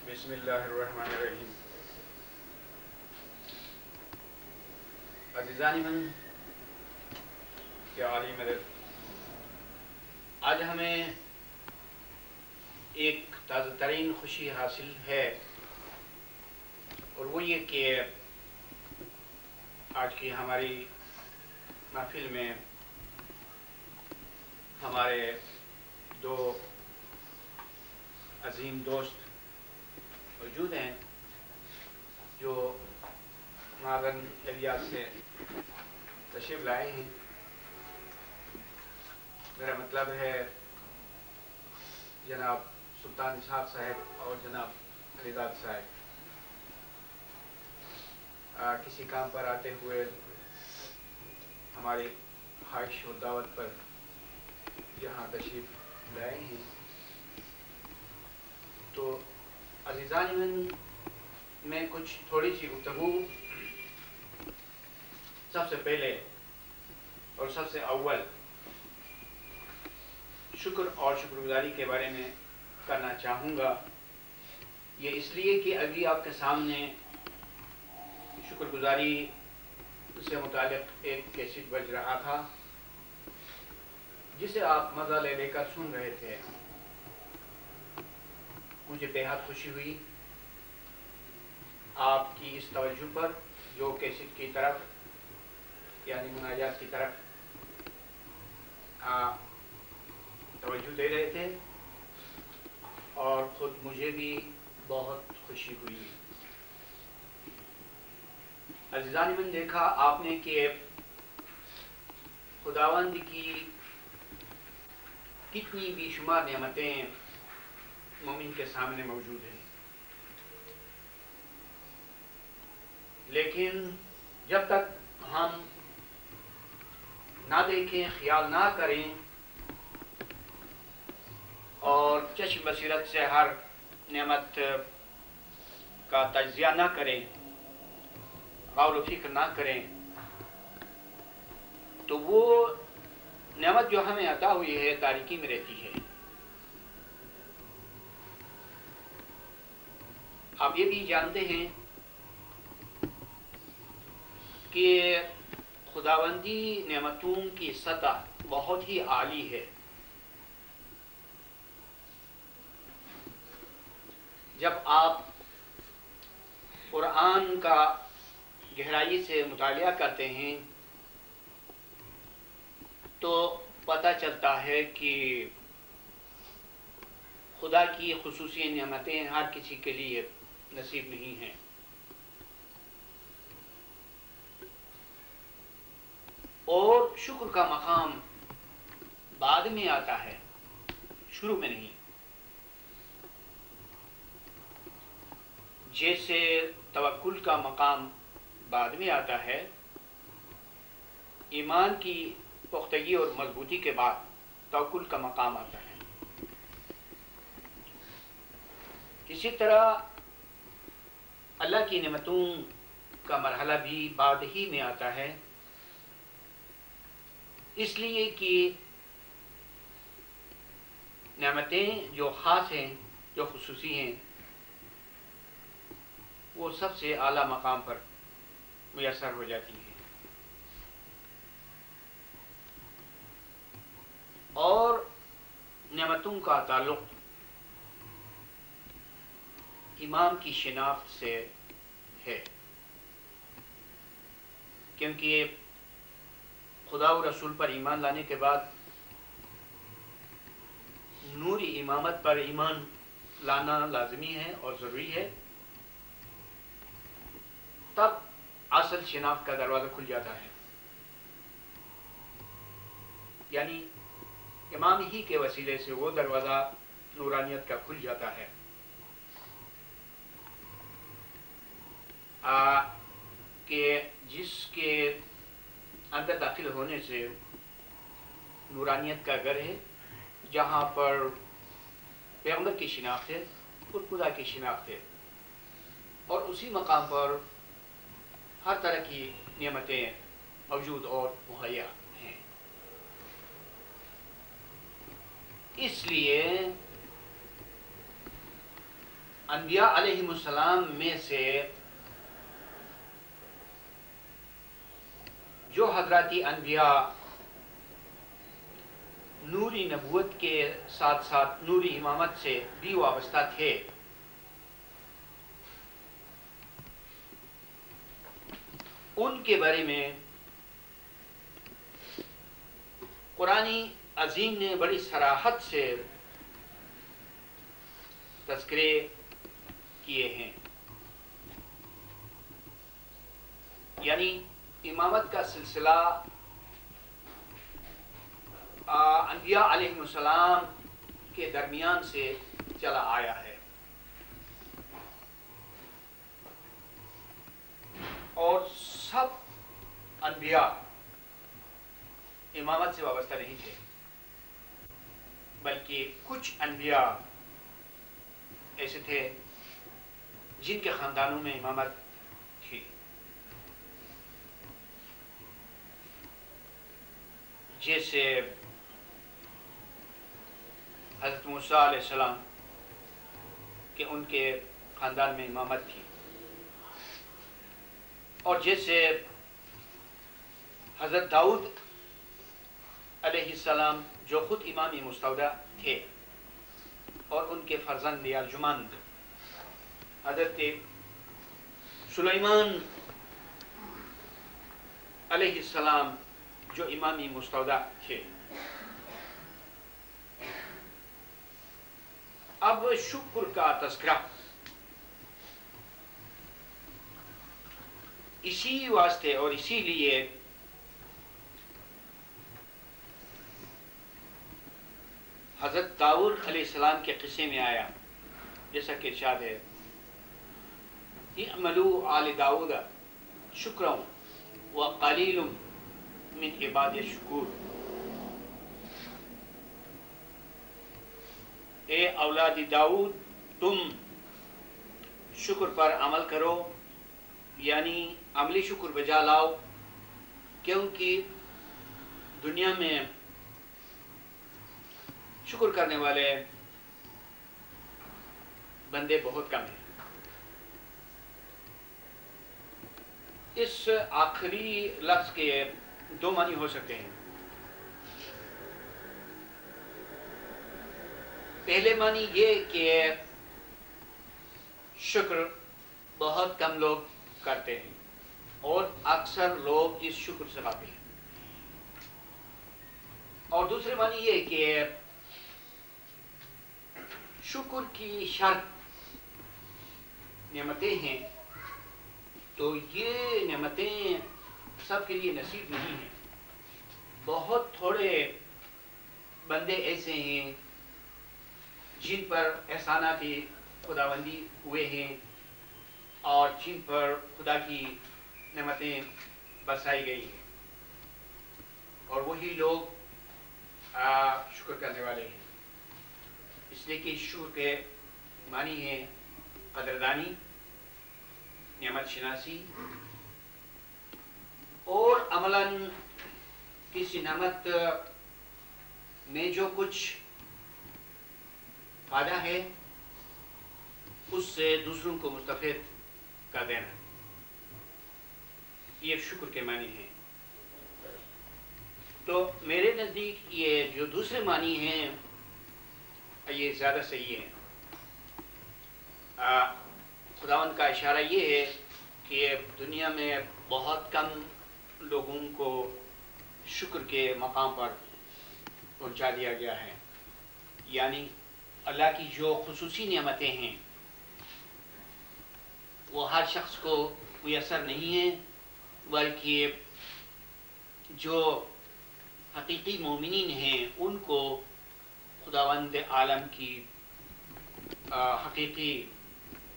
بسم اللہ الرحمن الرحیم۔ عزیزان من کے عالی مدد، آج ہمیں ایک تازہ ترین خوشی حاصل ہے، اور وہ یہ کہ آج کی ہماری محفل میں ہمارے دو عظیم دوست موجود ہیں جو ماغن ایریاز سے تشریف لائے ہیں۔ میرا مطلب ہے جناب سلطان اسحاق صاحب اور جناب علیزاد صاحب کسی کام پر آتے ہوئے ہماری خواہش و دعوت پر یہاں تشریف لائے ہیں۔ تو عزیزان من میں کچھ تھوڑی سی گفتگو سب سے پہلے اور سب سے اول شکر اور شکر گزاری کے بارے میں کرنا چاہوں گا۔ یہ اس لیے کہ ابھی آپ کے سامنے شکر گزاری سے متعلق ایک کیسٹ بج رہا تھا جسے آپ مزہ لے لے کر سن رہے تھے۔ مجھے بے حد خوشی ہوئی آپ کی اس توجہ پر جو کیسٹ کی طرف یعنی مناجات کی طرف توجہ دے رہے تھے، اور خود مجھے بھی بہت خوشی ہوئی۔ عزیزان من، دیکھا آپ نے کہ خداوند کی کتنی بھی شمار نعمتیں مومن کے سامنے موجود ہیں، لیکن جب تک ہم نہ دیکھیں، خیال نہ کریں اور چشم بصیرت سے ہر نعمت کا تجزیہ نہ کریں، غور و فکر نہ کریں، تو وہ نعمت جو ہمیں عطا ہوئی ہے تاریکی میں رہتی ہے۔ آپ یہ بھی جانتے ہیں کہ خداوندی نعمتوں کی سطح بہت ہی عالی ہے۔ جب آپ قرآن کا گہرائی سے مطالعہ کرتے ہیں تو پتہ چلتا ہے کہ خدا کی خصوصی نعمتیں ہر کسی کے لیے نصیب نہیں ہیں۔ اور شکر کا مقام بعد میں آتا ہے، شروع میں نہیں۔ جیسے توکل کا مقام بعد میں آتا ہے، ایمان کی پختگی اور مضبوطی کے بعد توکل کا مقام آتا ہے، اسی طرح اللہ کی نعمتوں کا مرحلہ بھی بعد ہی میں آتا ہے، اس لیے کہ نعمتیں جو خاص ہیں، جو خصوصی ہیں، وہ سب سے اعلیٰ مقام پر میسر ہو جاتی ہیں۔ اور نعمتوں کا تعلق ایمان کی شناخت سے ہے، کیونکہ خدا و رسول پر ایمان لانے کے بعد نوری امامت پر ایمان لانا لازمی ہے اور ضروری ہے، تب اصل شناخت کا دروازہ کھل جاتا ہے، یعنی امام ہی کے وسیلے سے وہ دروازہ نورانیت کا کھل جاتا ہے۔ کہ جس کے اندر داخل ہونے سے نورانیت کا گھر ہے، جہاں پر پیغمبر کی شناخت ہے اور خدا کی شناخت ہے، اور اسی مقام پر ہر طرح کی نعمتیں موجود اور مہیا ہیں۔ اس لیے انبیاء علیہم السلام میں سے جو حضراتی انبیاء نوری نبوت کے ساتھ ساتھ نوری امامت سے بھی وابستہ تھے، ان کے بارے میں قرآن عظیم نے بڑی صراحت سے تذکرے کیے ہیں. یعنی امامت کا سلسلہ انبیاء علیہ السلام کے درمیان سے چلا آیا ہے، اور سب انبیاء امامت سے وابستہ نہیں تھے، بلکہ کچھ انبیاء ایسے تھے جن کے خاندانوں میں امامت تھی. جیسے حضرت موسیٰ علیہ السلام کہ ان کے خاندان میں امامت تھی، اور جیسے حضرت داؤد علیہ السلام جو خود امام مستودع تھے، اور ان کے فرزند یا ارجمند حضرت سلیمان علیہ السلام جو امامی مستودع تھے. اب شکر کا تذکرہ اسی واسطے اور اسی لیے حضرت داؤد علیہ السلام کے قصے میں آیا، جیسا کہ ارشاد ہے اعملوا آل داؤد شکرا وقلیل من عباد الشکور. اے اولاد داؤد، تم شکر پر عمل کرو، یعنی عملی شکر بجا لاؤ، کیونکہ دنیا میں شکر کرنے والے بندے بہت کم ہیں. اس آخری لفظ کے دو معنی ہو سکتے ہیں. پہلے معنی یہ کہ شکر بہت کم لوگ کرتے ہیں اور اکثر لوگ اس شکر سے غافل ہیں، اور دوسرے معنی یہ کہ شکر کی شرط نعمتیں ہیں، تو یہ نعمتیں سب کے لیے نصیب نہیں ہیں. بہت تھوڑے بندے ایسے ہیں جن پر احسانات خداوندی ہوئے ہیں اور جن پر خدا کی نعمتیں برسائی گئی ہیں، اور وہی لوگ شکر کرنے والے ہیں. اس لیے کہ شکر کے معنی ہیں قدردانی، نعمت شناسی، اور عملاً کسی نعمت میں جو کچھ فائدہ ہے اس سے دوسروں کو مستفید کر دینا. یہ شکر کے معنی ہیں. تو میرے نزدیک یہ جو دوسرے معنی ہیں یہ زیادہ صحیح ہیں. خداوند کا اشارہ یہ ہے کہ دنیا میں بہت کم لوگوں کو شکر کے مقام پر پہنچا دیا گیا ہے. یعنی اللہ کی جو خصوصی نعمتیں ہیں وہ ہر شخص کو میسر نہیں ہیں، بلکہ جو حقیقی مومنین ہیں ان کو خداوند عالم کی حقیقی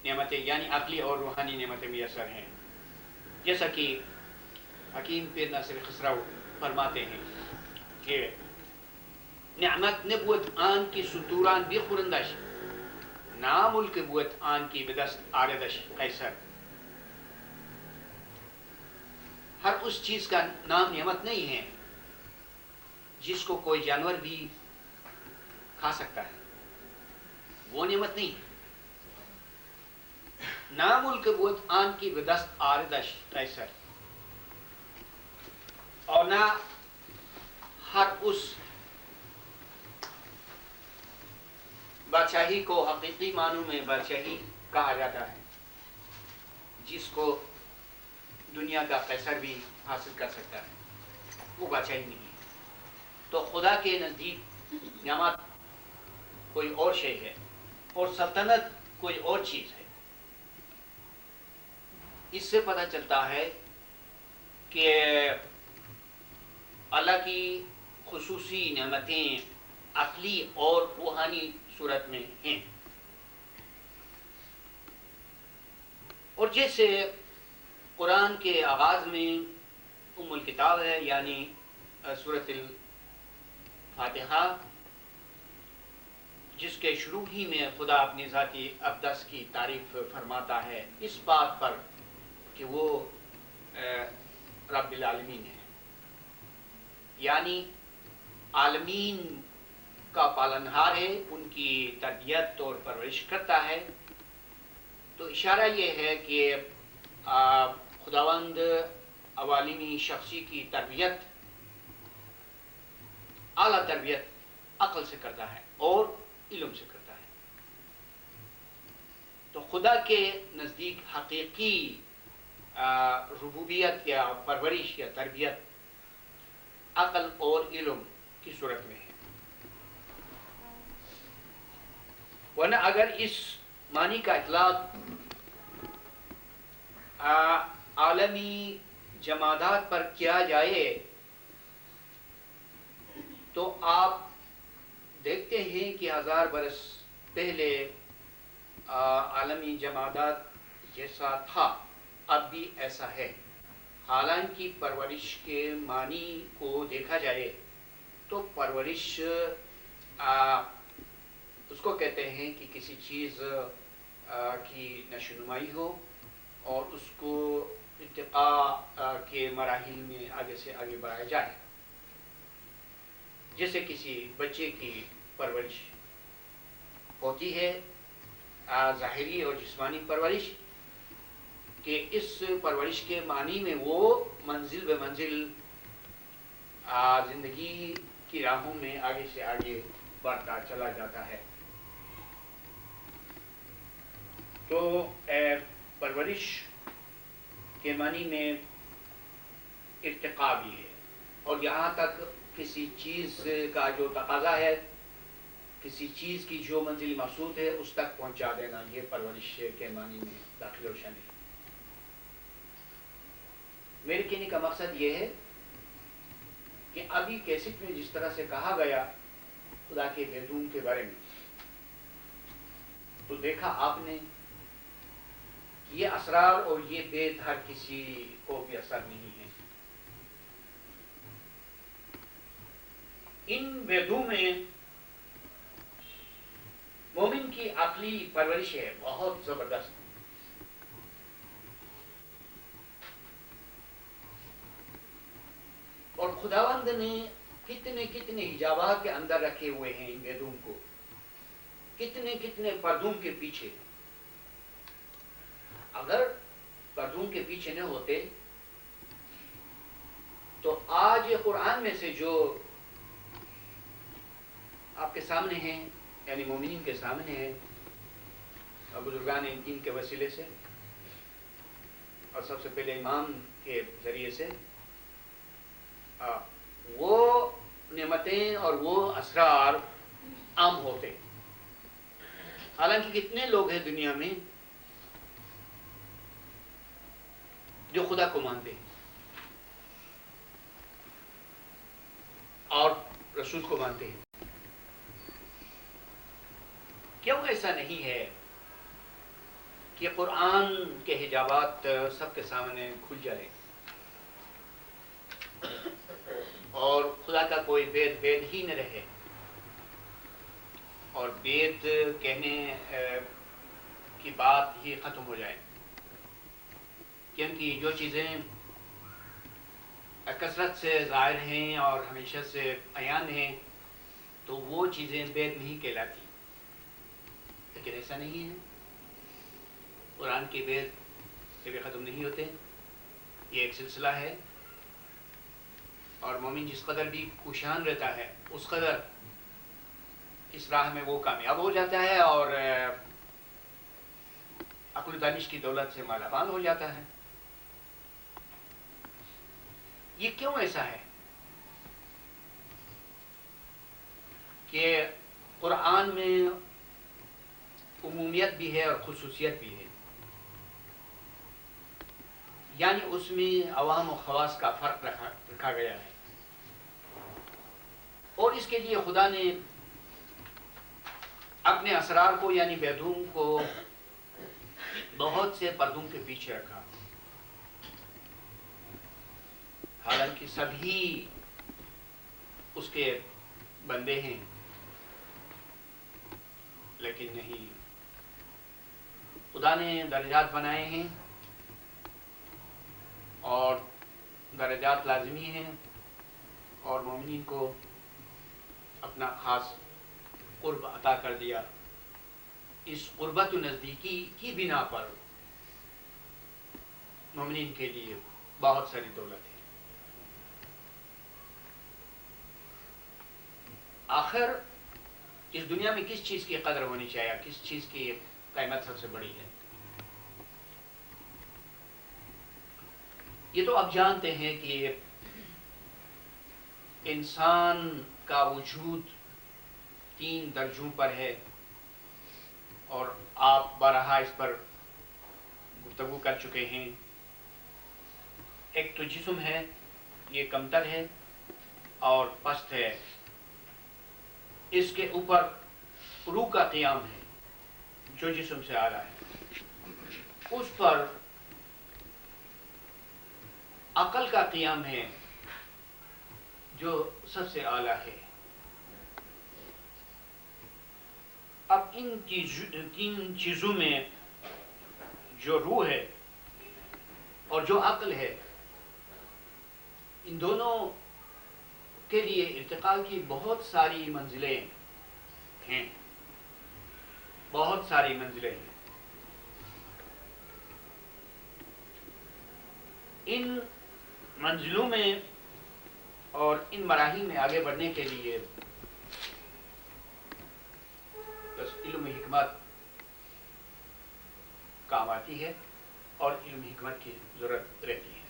نعمتیں یعنی عقلی اور روحانی نعمتیں میسر ہیں. جیسا کہ حکیم پیر ناصر خسرو فرماتے ہیں کہ نعمت نبوت آن کی ستوران بھی خورندش، ناملک بوت آن کی بدست آردش قیصر. ہر اس چیز کا نام نعمت نہیں ہے جس کو کوئی جانور بھی کھا سکتا ہے، وہ نعمت نہیں. ناملک بود آن کی به دست آردش قیصر، اور نہ ہر اس بادشاہی کو حقیقی معنوں میں بادشاہی کہا جاتا ہے جس کو دنیا کا قیصر بھی حاصل کر سکتا ہے، وہ بادشاہی نہیں ہے۔ تو خدا کے نزدیک نعمت کوئی اور شے ہے اور سلطنت کوئی اور چیز ہے۔ اس سے پتہ چلتا ہے کہ اللہ کی خصوصی نعمتیں عقلی اور روحانی صورت میں ہیں، اور جیسے قرآن کے آغاز میں ام الکتاب ہے، یعنی سورۃ الفاتحہ، جس کے شروع ہی میں خدا اپنی ذاتی اقدس کی تعریف فرماتا ہے اس بات پر کہ وہ رب العالمین ہے، یعنی عالمین کا پالنہار ہے، ان کی تربیت اور پرورش کرتا ہے۔ تو اشارہ یہ ہے کہ خداوند عوالمی شخصی کی تربیت، اعلیٰ تربیت عقل سے کرتا ہے اور علم سے کرتا ہے۔ تو خدا کے نزدیک حقیقی ربوبیت یا پرورش یا تربیت عقل اور علم کی صورت میں ہے، ورنہ اگر اس معنی کا اطلاق عالمی جمادات پر کیا جائے تو آپ دیکھتے ہیں کہ 1000 برس پہلے عالمی جمادات جیسا تھا اب بھی ایسا ہے۔ حالانکہ پرورش کے معنی کو دیکھا جائے تو پرورش اس کو کہتے ہیں کہ کسی چیز کی نشوونمائی ہو اور اس کو ارتقاء کے مراحل میں آگے سے آگے بڑھایا جائے، جیسے کسی بچے کی پرورش ہوتی ہے، ظاہری اور جسمانی پرورش، کہ اس پرورش کے معنی میں وہ منزل بہ منزل زندگی کی راہوں میں آگے سے آگے بڑھتا چلا جاتا ہے۔ تو پرورش کے معنی میں ارتقاء بھی ہے، اور یہاں تک کسی چیز کا جو تقاضا ہے، کسی چیز کی جو منزل مقصود ہے اس تک پہنچا دینا، یہ پرورش کے معنی میں داخل و شامل ہے۔ میرے کہنے کا مقصد یہ ہے کہ ابھی کیسٹ میں جس طرح سے کہا گیا خدا کے بیدون کے بارے میں، تو دیکھا آپ نے یہ اسرار اور یہ بید ہر کسی کو بھی اثر نہیں ہے۔ ان بیدوں میں مومن کی عقلی پرورش ہے بہت زبردست، اور خداوند نے کتنے کتنے حجابات کے اندر رکھے ہوئے ہیں ان بیدوں کو، کتنے کتنے پردوں کے پیچھے۔ اگر پردوں کے پیچھے نہ ہوتے تو آج یہ قرآن میں سے جو آپ کے سامنے ہیں، یعنی مومنین کے سامنے ہیں بزرگان دین کے وسیلے سے، اور سب سے پہلے امام کے ذریعے سے، وہ نعمتیں اور وہ اسرار عام ہوتے۔ حالانکہ کتنے لوگ ہیں دنیا میں جو خدا کو مانتے ہیں اور رسول کو مانتے ہیں، کیوں ایسا نہیں ہے کہ قرآن کے حجابات سب کے سامنے کھل جائے اور خدا کا کوئی بید ہی نہ رہے، اور بید کہنے کی بات ہی ختم ہو جائے؟ کیونکہ جو چیزیں کثرت سے ظاہر ہیں اور ہمیشہ سے عیان ہیں تو وہ چیزیں بید نہیں کہلاتی، لیکن ایسا نہیں ہے۔ قرآن کے وید کبھی ختم نہیں ہوتے، یہ ایک سلسلہ ہے، اور مومن جس قدر بھی کوشاں رہتا ہے اس قدر اس راہ میں وہ کامیاب ہو جاتا ہے اور عقل و دانش کی دولت سے مالا مال ہو جاتا ہے۔ یہ کیوں ایسا ہے کہ قرآن میں عمومیت بھی ہے اور خصوصیت بھی ہے، یعنی اس میں عوام و خواص کا فرق رکھا گیا ہے، اور اس کے لیے خدا نے اپنے اسرار کو یعنی بیدوں کو بہت سے پردوں کے پیچھے رکھا، حالانکہ سبھی اس کے بندے ہیں، لیکن نہیں، خدا نے درجات بنائے ہیں اور درجات لازمی ہیں، اور مومنین کو اپنا خاص قرب عطا کر دیا۔ اس قربت و نزدیکی کی بنا پر مومنین کے لیے بہت ساری دولت ہے۔ آخر اس دنیا میں کس چیز کی قدر ہونی چاہیے، کس چیز کی قیمت سب سے بڑی ہے؟ یہ تو آپ جانتے ہیں کہ انسان کا وجود 3 درجوں پر ہے، اور آپ بارہا اس پر گفتگو کر چکے ہیں۔ ایک تو جسم ہے، یہ کمتر ہے اور پست ہے، اس کے اوپر روح کا قیام ہے جو جسم سے اعلیٰ ہے، اس پر عقل کا قیام ہے جو سب سے اعلیٰ ہے۔ اب ان 3 چیزوں میں جو روح ہے اور جو عقل ہے، ان دونوں کے لیے ارتقاء کی بہت ساری منزلیں ہیں، بہت ساری منزلیں ہیں۔ ان منزلوں میں اور ان مراحل میں آگے بڑھنے کے لیے بس علم حکمت کام آتی ہے، اور علم حکمت کی ضرورت رہتی ہے۔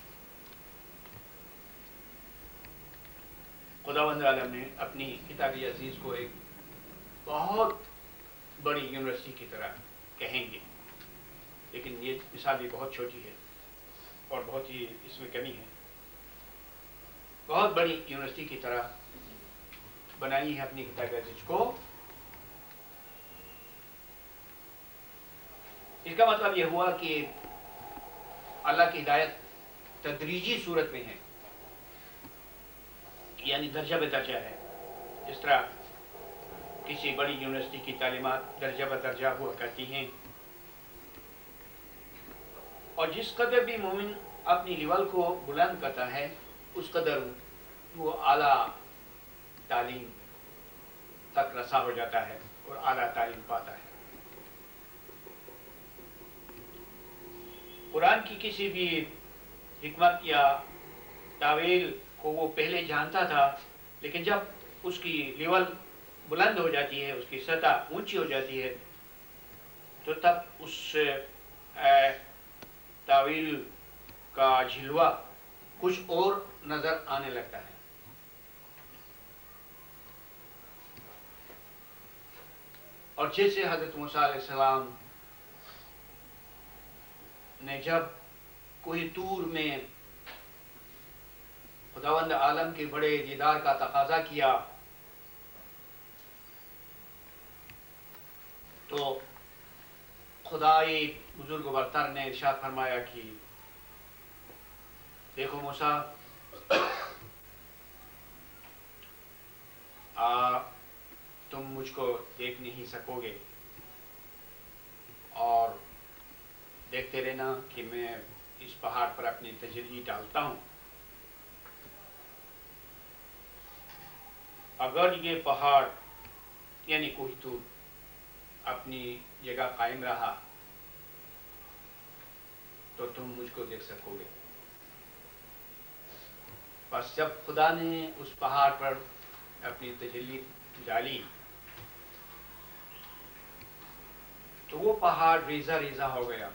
خداوند عالم نے اپنی کتاب عزیز کو ایک بہت بڑی یونیورسٹی کی طرح کہیں گے، لیکن یہ مثال بھی بہت چھوٹی ہے اور بہت ہی اس میں کمی ہے۔ بہت بڑی یونیورسٹی کی طرح بنائی ہے اپنی کتاب عزیز کو۔ اس کا مطلب یہ ہوا کہ اللہ کی ہدایت تدریجی صورت میں ہے، یعنی درجہ بدرجہ ہے، جس طرح کسی بڑی یونیورسٹی کی تعلیمات درجہ بدرجہ ہوا کرتی ہیں، اور جس قدر بھی مومن اپنی لیول کو بلند کرتا ہے اس قدر وہ اعلیٰ تعلیم تک رسا ہو جاتا ہے اور اعلیٰ تعلیم پاتا ہے۔ قرآن کی کسی بھی حکمت یا تعویل کو وہ پہلے جانتا تھا، لیکن جب اس کی لیول بلند ہو جاتی ہے، اس کی سطح اونچی ہو جاتی ہے، تو تب اس تعویل کا جھلوا کچھ اور نظر آنے لگتا ہے۔ اور جیسے حضرت موسیٰ علیہ السلام نے جب کوہ طور میں خداوند عالم کے بڑے دیدار کا تقاضا کیا، تو خدائی بزرگ و برتر نے ارشاد فرمایا کہ دیکھو موسیٰ، تم مجھ کو دیکھ نہیں سکو گے، اور دیکھتے رہنا کہ میں اس پہاڑ پر اپنی تجلی ڈالتا ہوں۔ اگر یہ پہاڑ یعنی کوہ طور اپنی جگہ قائم رہا تو تم مجھ کو دیکھ سکو گے۔ بس جب خدا نے اس پہاڑ پر اپنی تجلی ڈالی تو وہ پہاڑ ریزہ ریزہ ہو گیا۔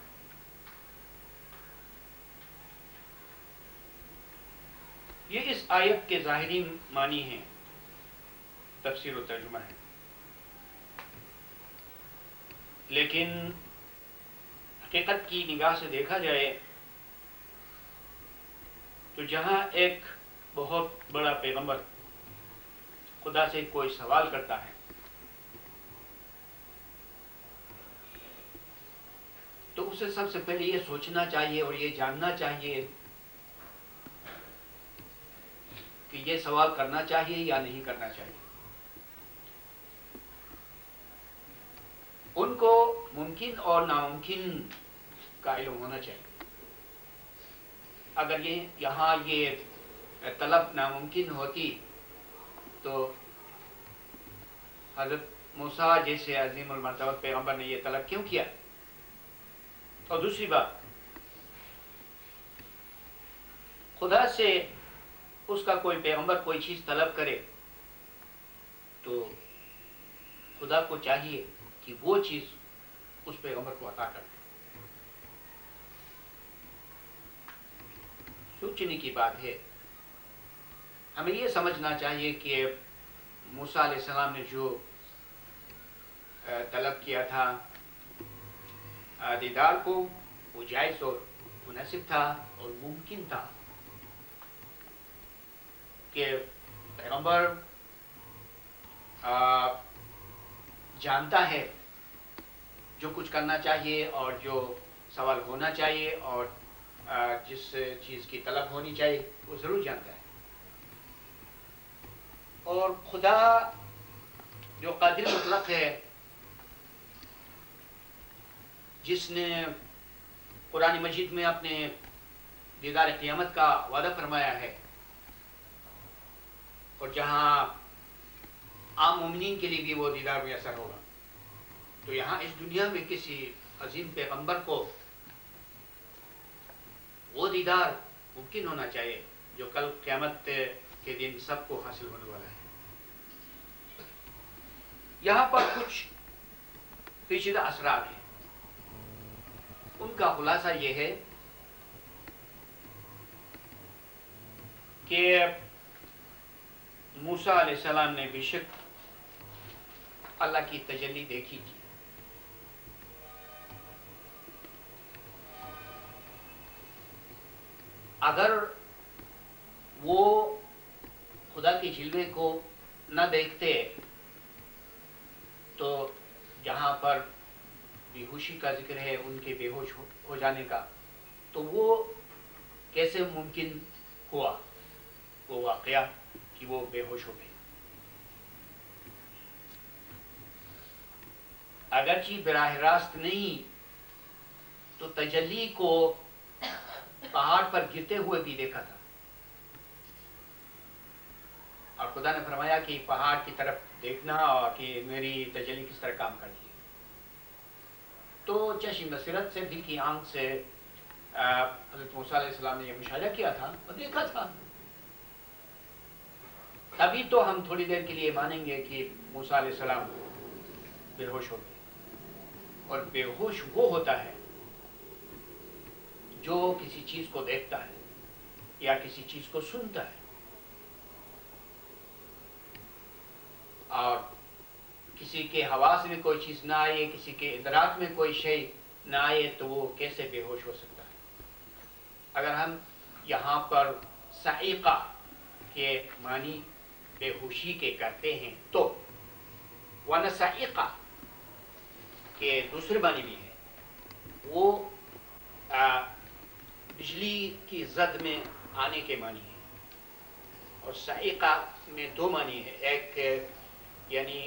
یہ اس آیت کے ظاہری معنی ہیں، تفسیر و ترجمہ ہے، لیکن حقیقت کی نگاہ سے دیکھا جائے تو جہاں ایک بہت بڑا پیغمبر خدا سے کوئی سوال کرتا ہے تو اسے سب سے پہلے یہ سوچنا چاہیے اور یہ جاننا چاہیے کہ یہ سوال کرنا چاہیے یا نہیں کرنا چاہیے۔ ان کو ممکن اور ناممکن کا علم ہونا چاہیے۔ اگر یہاں یہ طلب ناممکن ہوتی تو حضرت موسیٰ جیسے عظیم المرتبہ پیغمبر نے یہ طلب کیوں کیا؟ اور دوسری بات، خدا سے اس کا کوئی پیغمبر کوئی چیز طلب کرے تو خدا کو چاہیے کہ وہ چیز اس پیغمبر کو عطا کر دے۔ سوچنے کی بات ہے، ہمیں یہ سمجھنا چاہیے کہ موسیٰ علیہ السلام نے جو طلب کیا تھا دیدار کو، وہ جائز اور مناسب تھا اور ممکن تھا کہ پیغمبر جانتا ہے جو کچھ کرنا چاہیے اور جو سوال ہونا چاہیے اور جس چیز کی طلب ہونی چاہیے وہ ضرور جانتا ہے۔ اور خدا جو قادر مطلق ہے، جس نے قرآن مجید میں اپنے دیدار قیامت کا وعدہ فرمایا ہے، اور جہاں عام مومنین کے لیے بھی وہ دیدار میسر ہوگا، تو یہاں اس دنیا میں کسی عظیم پیغمبر کو وہ دیدار ممکن ہونا چاہیے جو کل قیامت کے دن سب کو حاصل ہونے والا ہے۔ یہاں پر کچھ پیچیدہ اثرات ہیں، ان کا خلاصہ یہ ہے کہ موسیٰ علیہ السلام نے بے شک اللہ کی تجلی دیکھی تھی، اگر وہ خدا کے جلوے کو نہ دیکھتے تو جہاں پر بے ہوشی کا ذکر ہے ان کے بے ہوش ہو جانے کا، تو وہ کیسے ممکن ہوا وہ واقعہ کہ وہ بے ہوش ہو گئے؟ اگرچہ براہ راست نہیں تو تجلی کو پہاڑ پر گرتے ہوئے بھی دیکھا تھا، اور خدا نے فرمایا کہ پہاڑ کی طرف دیکھنا اور کہ میری تجلی کس طرح کام کرتی ہے۔ تو چشم بصیرت سے، دل کی آنکھ سے حضرت موسیٰ علیہ السلام نے یہ مشاہدہ کیا تھا اور دیکھا تھا، تبھی تو ہم تھوڑی دیر کے لیے مانیں گے کہ موسیٰ علیہ السلام بے ہوش ہو گئے۔ اور بے ہوش وہ ہوتا ہے جو کسی چیز کو دیکھتا ہے یا کسی چیز کو سنتا ہے، اور کسی کے حواس میں کوئی چیز نہ آئے، کسی کے ادراک میں کوئی شے نہ آئے تو وہ کیسے بے ہوش ہو سکتا ہے؟ اگر ہم یہاں پر صاعقہ کے معنی بے ہوشی کے کرتے ہیں تو ورنہ صاعقہ کے دوسرے معنی بھی ہے، وہ بجلی کی زد میں آنے کے معنی ہے، اور صاعقہ میں دو معنی ہے، ایک یعنی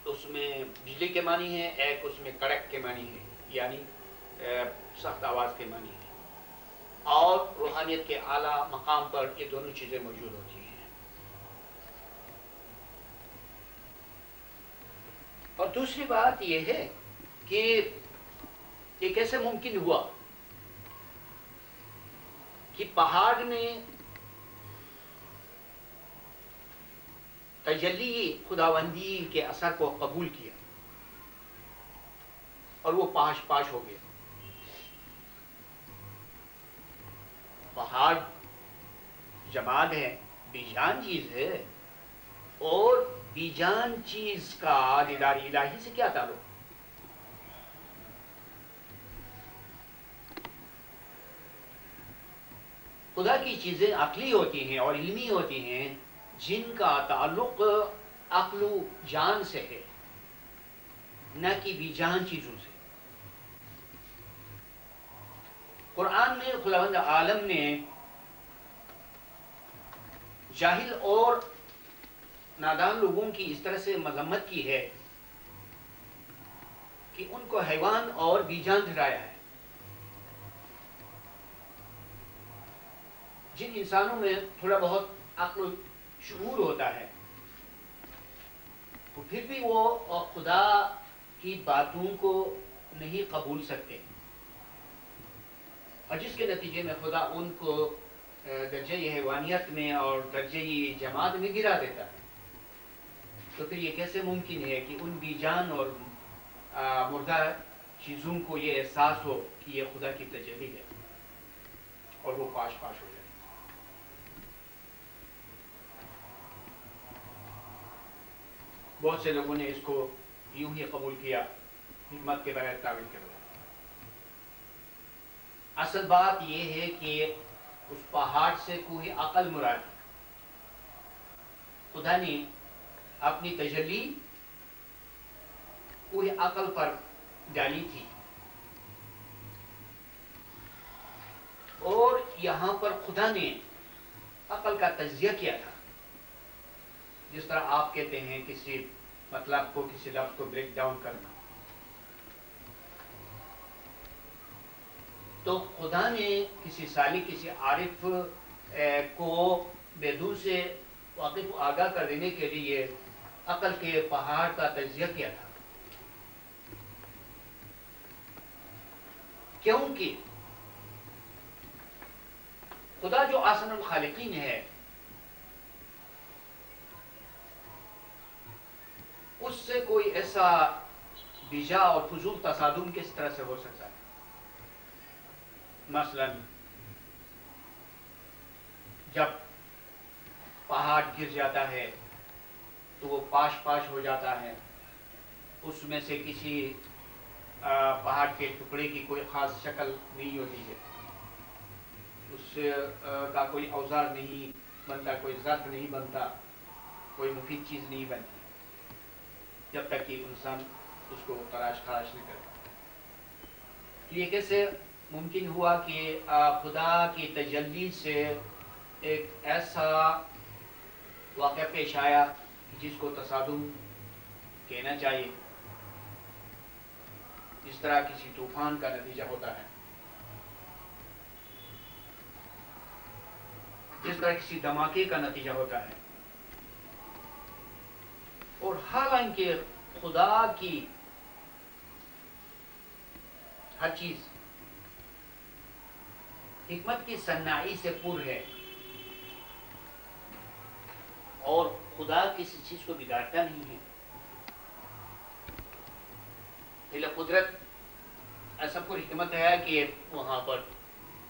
اس میں بجلی کے معنی ہے، ایک اس میں کڑک کے معنی ہے، یعنی سخت آواز کے معنی ہے، اور روحانیت کے اعلیٰ مقام پر یہ دونوں چیزیں موجود ہوتی ہیں۔ اور دوسری بات یہ ہے کہ کہ کیسے ممکن ہوا کہ پہاڑ نے تجلی خداوندی کے اثر کو قبول کیا اور وہ پاش پاش ہو گیا. پہاڑ جماد ہے، بیجان چیز ہے، اور بیجان چیز کا دیدار الہی سے کیا تعلق؟ خدا کی چیزیں عقلی ہوتی ہیں اور علمی ہوتی ہیں جن کا تعلق عقل و جان سے ہے، نہ کہ بیجان چیزوں سے. قرآن میں خداوند عالم نے جاہل اور نادان لوگوں کی اس طرح سے مذمت کی ہے کہ ان کو حیوان اور بیجان ٹھہرایا ہے. جن انسانوں میں تھوڑا بہت عقل و شعور ہوتا ہے تو پھر بھی وہ خدا کی باتوں کو نہیں قبول سکتے، اور جس کے نتیجے میں خدا ان کو درجۂ حیوانیت میں اور درجۂ جماعت میں گرا دیتا ہے. تو پھر یہ کیسے ممکن ہے کہ ان بیجان اور مردہ چیزوں کو یہ احساس ہو کہ یہ خدا کی تجلی ہے اور وہ پاش پاش ہو جائے؟ بہت سے لوگوں نے اس کو یوں ہی قبول کیا، حکمت کے بغیر، تعویل کے بغیر. اصل بات یہ ہے کہ اس پہاڑ سے کوئی عقل مراد ہے. خدا نے اپنی تجلی کوئی عقل پر ڈالی تھی، اور یہاں پر خدا نے عقل کا تجزیہ کیا تھا. جس طرح آپ کہتے ہیں کسی مطلب کو، کسی لفظ کو بریک ڈاؤن کرنا، تو خدا نے کسی سالک، کسی عارف کو بیدور سے واقف و آگاہ کر دینے کے لیے عقل کے پہاڑ کا تجزیہ کیا تھا. کیونکہ خدا جو احسن الخالقین ہے، اس سے کوئی ایسا بیجا اور فضول تصادم کس طرح سے ہو سکتا ہے؟ مثلا جب پہاڑ گر جاتا ہے تو وہ پاش پاش ہو جاتا ہے، اس میں سے کسی پہاڑ کے ٹکڑے کی کوئی خاص شکل نہیں ہوتی ہے، اس کا کوئی اوزار نہیں بنتا، کوئی ظرف نہیں بنتا، کوئی مفید چیز نہیں بنتی جب تک کہ انسان اس کو تراش خراش نہیں کرتا. یہ کیسے ممکن ہوا کہ خدا کی تجلی سے ایک ایسا واقعہ پیش آیا جس کو تصادم کہنا چاہیے، جس طرح کسی طوفان کا نتیجہ ہوتا ہے، جس طرح کسی دھماکے کا نتیجہ ہوتا ہے. اور حالانکہ خدا کی ہر چیز حکمت کی صناعی سے پر ہے، اور خدا کسی چیز کو بگاڑتا نہیں ہے. قدرت ایسا پر حکمت ہے کہ وہاں پر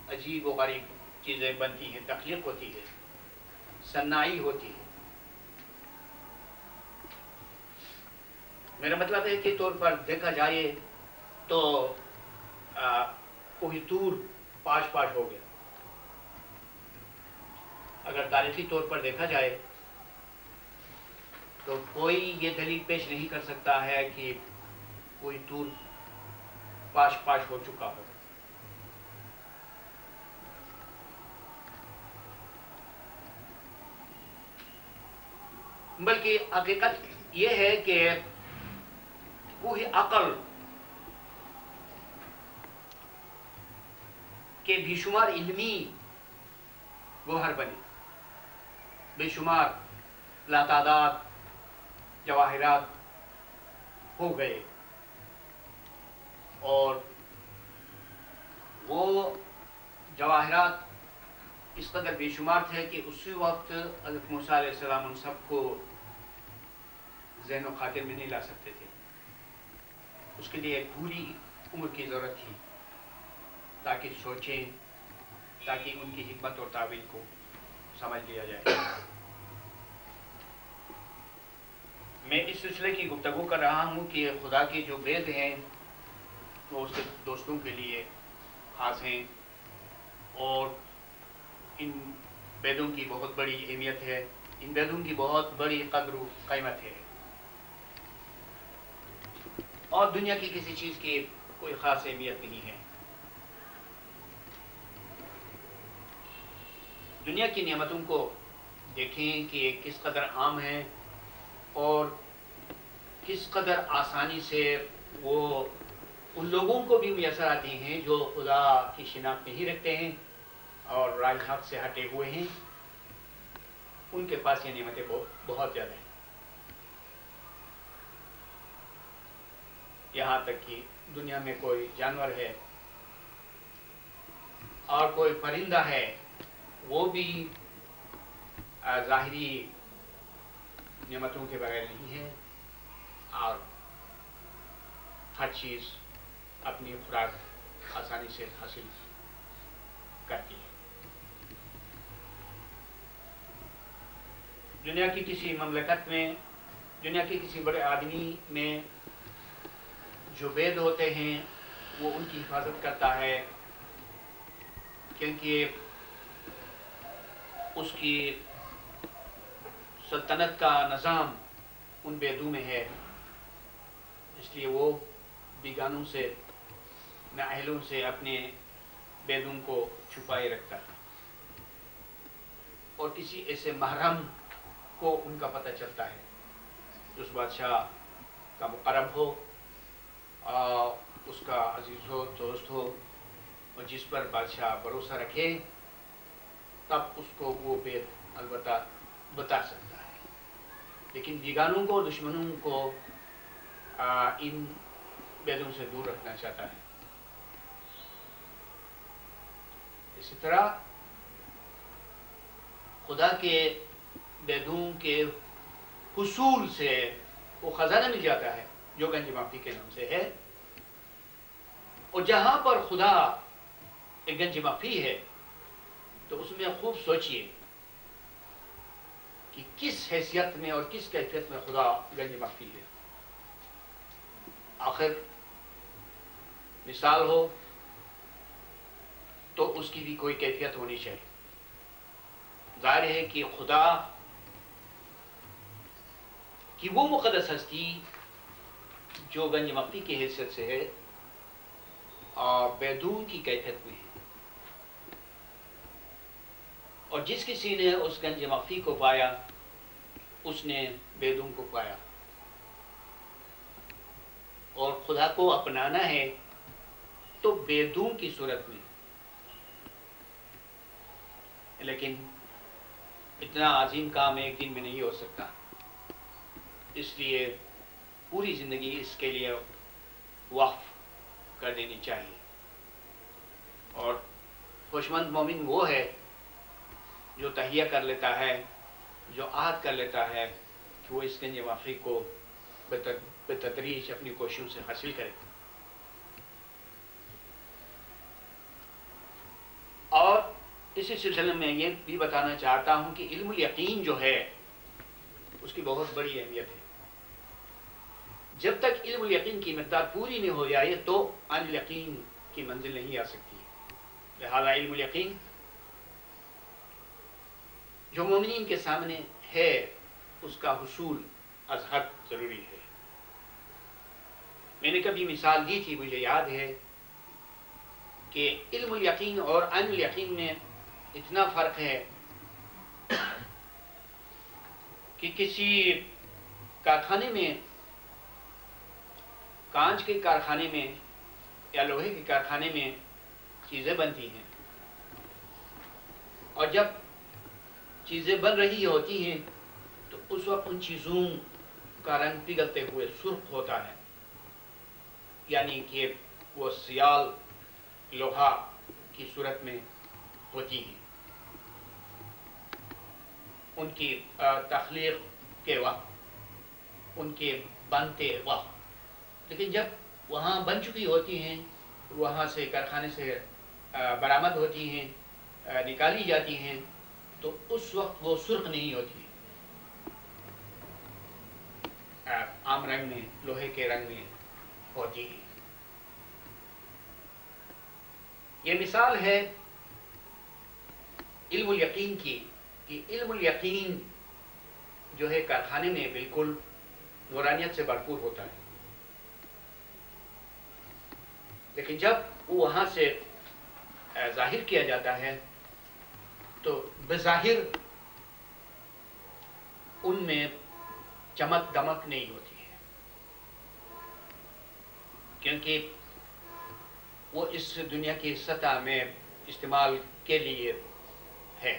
عجیب و غریب چیزیں بنتی ہیں، تخلیق ہوتی ہے، صناعی ہوتی ہے. میرا مطلب ہے کہ طور پر دیکھا جائے تو کوہ طور پاش پاش ہو گیا. اگر تاریخی طور پر دیکھا جائے تو کوئی یہ دلیل پیش نہیں کر سکتا ہے کہ کوہ طور پاش پاش ہو چکا ہو. بلکہ حقیقت یہ ہے کہ کوہ عقل کے بے شمار علمی گوہر بنے، بے شمار لاتعداد جواہرات ہو گئے، اور جواہرات اس قدر بے شمار تھے کہ اسی وقت حضرت موسیٰ علیہ السلام ان سب کو ذہن و خاطر میں نہیں لا سکتے تھے. اس کے لیے ایک پوری عمر کی ضرورت تھی تاکہ سوچیں، تاکہ ان کی حکمت اور تعبیر کو سمجھ لیا جائے. میں اس سلسلے کی گفتگو کر رہا ہوں کہ خدا کے جو وید ہیں وہ اس کے دوستوں کے لیے خاص ہیں، اور ان ویدوں کی بہت بڑی اہمیت ہے، ان ویدوں کی بہت بڑی قدر و قیمت ہے، اور دنیا کی کسی چیز کی کوئی خاص اہمیت نہیں ہے. دنیا کی نعمتوں کو دیکھیں کہ کس قدر عام ہیں اور کس قدر آسانی سے وہ ان لوگوں کو بھی میسر آتی ہیں جو خدا کی شناخت نہیں رکھتے ہیں اور راہ حق سے ہٹے ہوئے ہیں. ان کے پاس یہ نعمتیں بہت زیادہ ہیں. یہاں تک کہ دنیا میں کوئی جانور ہے اور کوئی پرندہ ہے، وہ بھی ظاہری نعمتوں کے بغیر نہیں ہے، اور ہر چیز اپنی خوراک آسانی سے حاصل کرتی ہے. دنیا کی کسی مملکت میں، دنیا کے کسی بڑے آدمی میں جو وید ہوتے ہیں وہ ان کی حفاظت کرتا ہے، کیونکہ اس کی سلطنت کا نظام ان ویدوں میں ہے، اس لیے وہ بیگانوں سے، نااہلوں سے اپنے ویدوں کو چھپائے رکھتا ہے، اور کسی ایسے محرم کو ان کا پتہ چلتا ہے جو اس بادشاہ کا مقرب ہو، اس کا عزیز ہو، دوست ہو، اور جس پر بادشاہ بھروسہ رکھے، تب اس کو وہ وید البتہ بتا سکتا ہے. لیکن بیگانوں کو، دشمنوں کو ان ویدوں سے دور رکھنا چاہتا ہے. اسی طرح خدا کے ویدوں کے حصول سے وہ خزانہ مل جاتا ہے جو گنج معافی کے نام سے ہے، اور جہاں پر خدا ایک گنج معافی ہے تو اس میں خوب سوچئے کہ کس حیثیت میں اور کس کیفیت میں خدا گنج معافی ہے. آخر مثال ہو تو اس کی بھی کوئی کیفیت ہونی چاہیے. ظاہر ہے کہ خدا کی وہ مقدس ہستی جو گنج معافی کی حیثیت سے ہے اور ویدوں کی کیفیت میں ہے، اور جس کسی نے اس گنج معافی کو پایا اس نے ویدوں کو پایا. اور خدا کو اپنانا ہے تو ویدوں کی صورت میں، لیکن اتنا عظیم کام ایک دن میں نہیں ہو سکتا، اس لیے پوری زندگی اس کے لیے وقف کر دینی چاہیے. اور خوشمند مومن وہ ہے جو تہیہ کر لیتا ہے، جو عہد کر لیتا ہے کہ وہ اس گنج معافی کو بتدریج اپنی کوششوں سے حاصل کرے. اور اسی سلسلے میں یہ بھی بتانا چاہتا ہوں کہ علم الیقین جو ہے اس کی بہت بڑی اہمیت ہے. جب تک علم الیقین کی مقدار پوری نہیں ہو جائے تو عین الیقین کی منزل نہیں آ سکتی. لہذا علم الیقین جو مومنین کے سامنے ہے اس کا حصول از حد ضروری ہے. میں نے کبھی مثال دی تھی، مجھے یاد ہے کہ علم الیقین اور عین الیقین میں اتنا فرق ہے کہ کسی کارخانے میں، کانچ کے کارخانے میں یا لوہے کے کارخانے میں چیزیں بنتی ہیں، اور جب چیزیں بن رہی ہوتی ہیں تو اس وقت ان چیزوں کا رنگ پگھلتے ہوئے سرخ ہوتا ہے، یعنی کہ وہ سیال لوہا کی صورت میں ہوتی ہیں ان کی تخلیق کے وقت، ان کے بنتے وقت، لیکن جب وہاں بن چکی ہوتی ہیں، وہاں سے کارخانے سے برآمد ہوتی ہیں، نکالی جاتی ہیں، تو اس وقت وہ سرخ نہیں ہوتی، عام رنگ میں، لوہے کے رنگ میں ہوتی ہیں۔ یہ مثال ہے علم الیقین کی، کہ علم الیقین جو ہے کارخانے میں بالکل نورانیت سے بھرپور ہوتا ہے، لیکن جب وہ وہاں سے ظاہر کیا جاتا ہے تو بظاہر ان میں چمک دمک نہیں ہوتی ہے، کیونکہ وہ اس دنیا کی سطح میں استعمال کے لیے ہے۔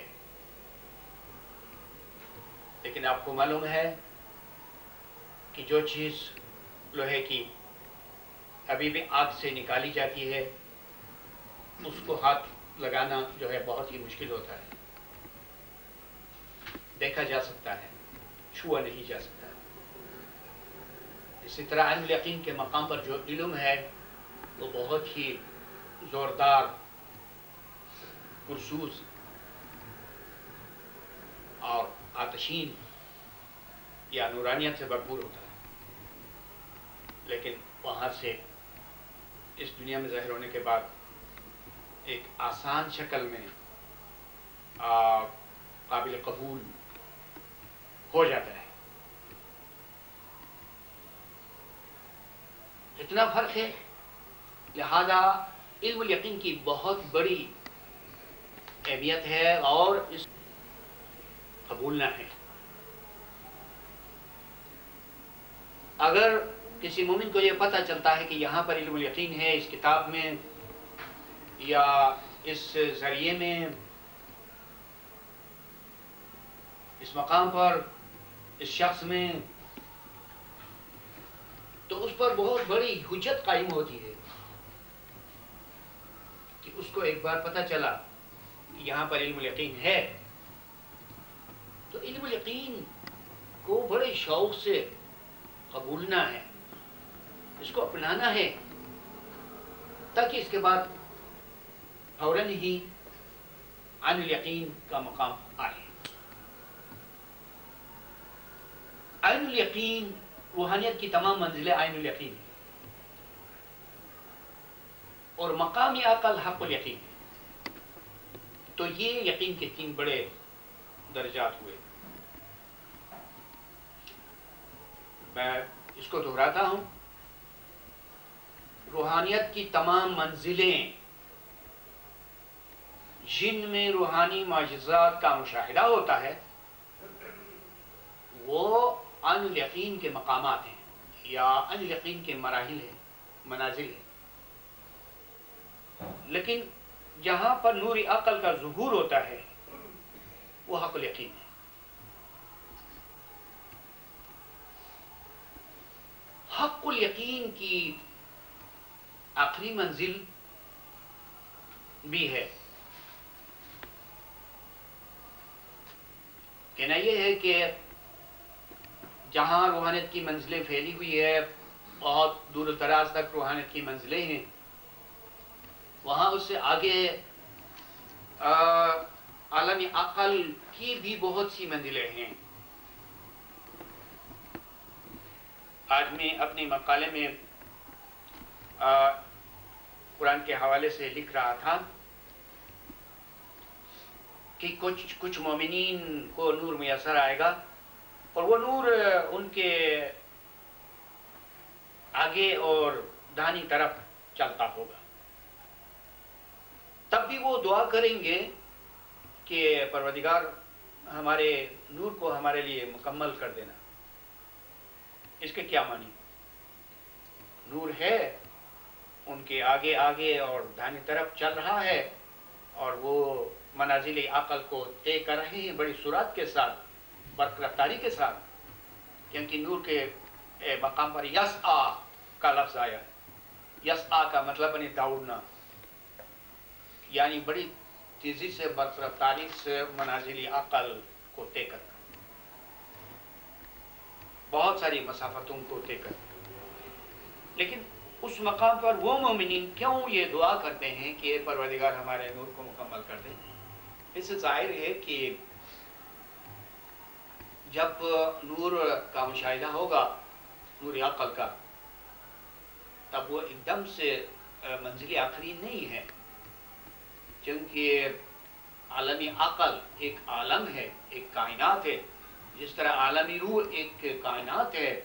لیکن آپ کو معلوم ہے کہ جو چیز لوہے کی ابھی بھی آگ سے نکالی جاتی ہے، اس کو ہاتھ لگانا جو ہے بہت ہی مشکل ہوتا ہے، دیکھا جا سکتا ہے، چھوا نہیں جا سکتا۔ اسی طرح عین الیقین کے مقام پر جو علم ہے وہ بہت ہی زوردار، پرسوز اور آتشین یا نورانیت سے بھرپور ہوتا ہے، لیکن وہاں سے اس دنیا میں ظاہر ہونے کے بعد ایک آسان شکل میں قابل قبول ہو جاتا ہے۔ اتنا فرق ہے، لہذا علم الیقین کی بہت بڑی اہمیت ہے اور اس قبول نہ ہے۔ اگر کسی مومن کو یہ پتہ چلتا ہے کہ یہاں پر علم الیقین ہے، اس کتاب میں یا اس ذریعے میں، اس مقام پر، اس شخص میں، تو اس پر بہت بڑی حجت قائم ہوتی ہے کہ اس کو ایک بار پتہ چلا کہ یہاں پر علم الیقین ہے، تو علم الیقین کو بڑے شوق سے قبولنا ہے، اس کو اپنانا ہے، تاکہ اس کے بعد فوراً ہی عین الیقین کا مقام آئے۔ عین الیقین، روحانیت کی تمام منزلیں عین الیقین ہیں، اور مقامی عقل حق الیقین ہے۔ تو یہ یقین کے تین بڑے درجات ہوئے۔ میں اس کو دہراتا ہوں، روحانیت کی تمام منزلیں جن میں روحانی معجزات کا مشاہدہ ہوتا ہے، وہ عین الیقین کے مقامات ہیں یا عین الیقین کے مراحل ہیں، منازل ہیں۔ لیکن جہاں پر نور عقل کا ظہور ہوتا ہے وہ حق الیقین ہے۔ حق الیقین کی آخری منزل بھی ہے، کہنا یہ ہے کہ جہاں روحانیت کی منزلیں پھیلی ہوئی ہے، بہت دور و دراز تک روحانیت کی منزلیں ہیں، وہاں اس سے آگے عالم عقل کی بھی بہت سی منزلیں ہیں۔ آج میں اپنے مقالے میں قرآن کے حوالے سے لکھ رہا تھا کہ کچھ مومنین کو نور میسر آئے گا، اور وہ نور ان کے آگے اور داہنی طرف چلتا ہوگا، تب بھی وہ دعا کریں گے کہ پروردگار ہمارے نور کو ہمارے لیے مکمل کر دینا۔ اس کے کیا معنی؟ نور ہے، ان کے آگے آگے اور داہنی طرف چل رہا ہے، اور وہ منازل عقل کو طے کر رہے ہیں بڑی سرعت کے ساتھ، برق رفتاری کے ساتھ، کیونکہ نور کے مقام پر یسعا کا لفظ آیا ہے۔ یسعا کا مطلب ہے دوڑنا، یعنی بڑی تیزی سے برف رفتاری سے منازلی عقل کو طے کرنا، بہت ساری مسافتوں کو طے کرنا۔ لیکن اس مقام پر وہ مومنین کیوں یہ دعا کرتے ہیں کہ اے پروردگار ہمارے نور کو مکمل کر دیں؟ اس سے ظاہر ہے کہ جب نور کا مشاہدہ ہوگا، نور عقل کا، تب وہ ایک دم سے منزل آخری نہیں ہے، کیونکہ عالمی عقل ایک عالم ہے، ایک کائنات ہے، جس طرح عالمی روح ایک کائنات ہے۔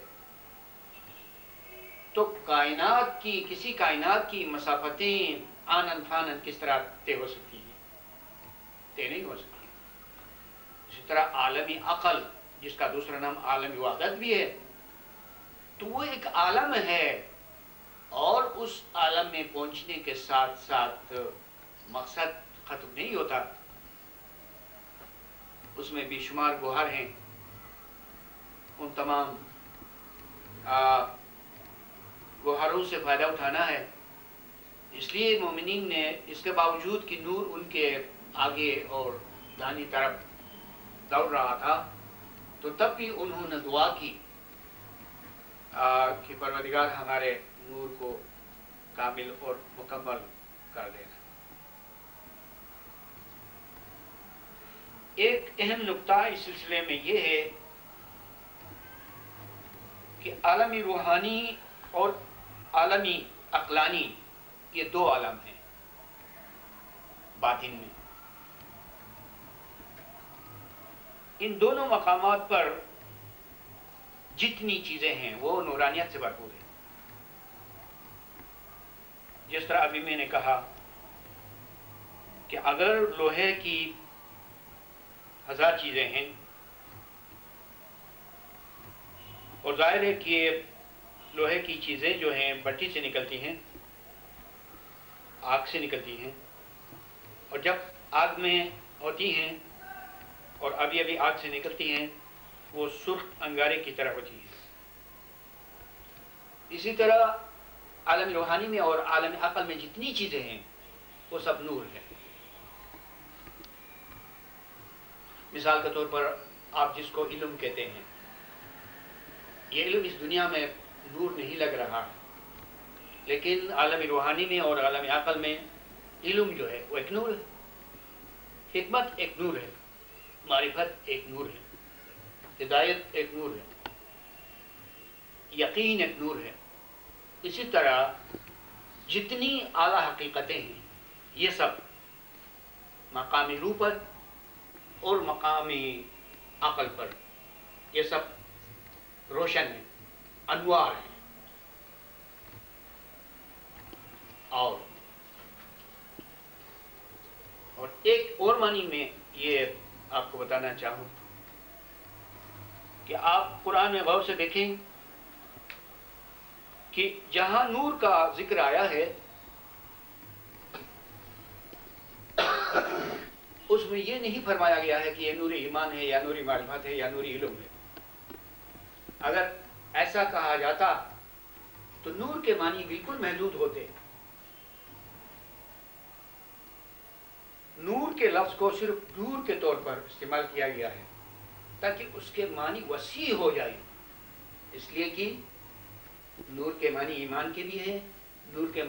تو کائنات کی، کسی کائنات کی مسافتیں آنن فانن کس طرح طے ہو سکتی ہیں؟ طے نہیں ہو سکتی۔ اسی طرح عالمی عقل، جس کا دوسرا نام عالمی وحدت بھی ہے، تو وہ ایک عالم ہے، اور اس عالم میں پہنچنے کے ساتھ ساتھ مقصد ختم نہیں ہوتا، اس میں بے شمار گوہر ہیں، ان تمام گوہروں سے فائدہ اٹھانا ہے۔ اس لیے مومنین نے اس کے باوجود کہ نور ان کے آگے اور دائیں طرف دوڑ رہا تھا، تو تب بھی انہوں نے دعا کی کہ پروردگار ہمارے نور کو کامل اور مکمل کر دینا۔ ایک اہم نقطہ اس سلسلے میں یہ ہے کہ عالمی روحانی اور عالمی عقلانی، یہ دو عالم ہیں باطن میں۔ ان دونوں مقامات پر جتنی چیزیں ہیں وہ نورانیت سے بھرپور ہیں۔ جس طرح ابھی میں نے کہا کہ اگر لوہے کی 1000 چیزیں ہیں، اور ظاہر ہے کہ لوہے کی چیزیں جو ہیں بھٹی سے نکلتی ہیں، آگ سے نکلتی ہیں، اور جب آگ میں ہوتی ہیں اور ابھی ابھی آگ سے نکلتی ہیں، وہ سرخ انگارے کی طرح ہوتی ہیں۔ اسی طرح عالم روحانی میں اور عالم عقل میں جتنی چیزیں ہیں وہ سب نور ہے۔ مثال کے طور پر آپ جس کو علم کہتے ہیں، یہ علم اس دنیا میں نور نہیں لگ رہا، لیکن عالم روحانی میں اور عالم عقل میں علم جو ہے وہ ایک نور ہے، حکمت ایک نور ہے، معرفت ایک نور ہے، ہدایت ایک نور ہے، یقین ایک نور ہے۔ اسی طرح جتنی اعلیٰ حقیقتیں ہیں، یہ سب مقامی روح پر اور مقامی عقل پر، یہ سب روشن ہیں، انوار ہیں۔ اور ایک اور معنی میں یہ آپ کو بتانا چاہوں کہ آپ قرآن میں غور سے دیکھیں کہ جہاں نور کا ذکر آیا ہے، اس میں یہ نہیں فرمایا گیا ہے کہ یہ نور ایمان ہے یا نور معرفت ہے یا نور علم ہے۔ اگر ایسا کہا جاتا تو نور کے معنی بالکل محدود ہوتے۔ نور کے لفظ کو صرف نور کے طور پر استعمال کیا گیا ہے تاکہ اس کے معنی وسیع ہو جائے، اس لیے کہ نور کے معنی ایمان کے بھی ہیں، نور کے